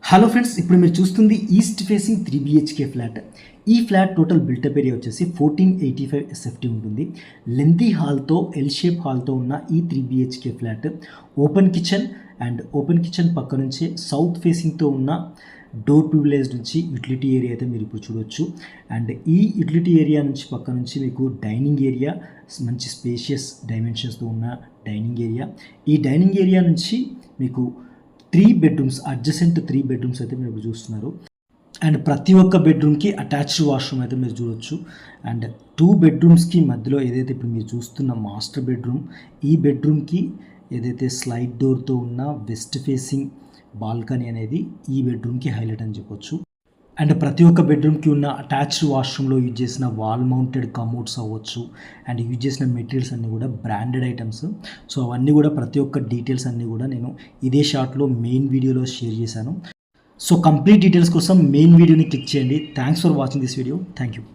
Hello friends, ఇప్పుడు మీరు చూస్తుంది ఈస్ట్ ఫేసింగ్ 3 BHK ఫ్లాట్. ఈ ఫ్లాట్ టోటల్ బిల్టప్ ఏరియా వచ్చేసి 1485 SFT ఉంటుంది. లెంతీ హాల్తో, ఎల్ షేప్ హాల్తో ఉన్న ఈ 3 BHK ఫ్లాట్ ఓపెన్ కిచెన్ పక్క నుంచి సౌత్ ఫేసింగ్తో ఉన్న డోర్ ప్రివిలేజ్ నుంచి యూటిలిటీ ఏరియా అయితే మీరు ఇప్పుడు చూడవచ్చు. అండ్ ఈ యూటిలిటీ ఏరియా నుంచి పక్క నుంచి మీకు డైనింగ్ ఏరియా, మంచి స్పేషియస్ డైమెన్షన్స్తో ఉన్న డైనింగ్ ఏరియా. ఈ డైనింగ్ ఏరియా నుంచి మీకు 3 బెడ్రూమ్స్, అడ్జసెంట్ 3 బెడ్రూమ్స్ అయితే మీరు ఇప్పుడు చూస్తున్నారు. అండ్ ప్రతి ఒక్క బెడ్రూమ్కి అటాచ్డ్ వాష్రూమ్ అయితే మీరు చూడొచ్చు. అండ్ 2 బెడ్రూమ్స్కి మధ్యలో ఏదైతే ఇప్పుడు మీరు చూస్తున్న మాస్టర్ బెడ్రూమ్, ఈ బెడ్రూమ్కి ఏదైతే స్లైడ్ డోర్తో ఉన్న వెస్ట్ ఫేసింగ్ బాల్కనీ అనేది ఈ బెడ్రూమ్కి హైలైట్ అని చెప్పొచ్చు. అండ్ ప్రతి ఒక్క బెడ్రూమ్కి ఉన్న అటాచ్డ్ వాష్రూమ్లో యూజ్ చేసిన వాల్ మౌంటెడ్ కమోడ్స్ అవ్వచ్చు, అండ్ యూజ్ చేసిన మెటీరియల్స్ అన్నీ కూడా బ్రాండెడ్ ఐటమ్స్. సో అవన్నీ కూడా ప్రతి ఒక్క డీటెయిల్స్ అన్నీ కూడా నేను ఇదే షార్ట్లో మెయిన్ వీడియోలో షేర్ చేశాను. సో కంప్లీట్ డీటెయిల్స్ కోసం మెయిన్ వీడియోని క్లిక్ చేయండి. Thanks for watching this video. Thank you.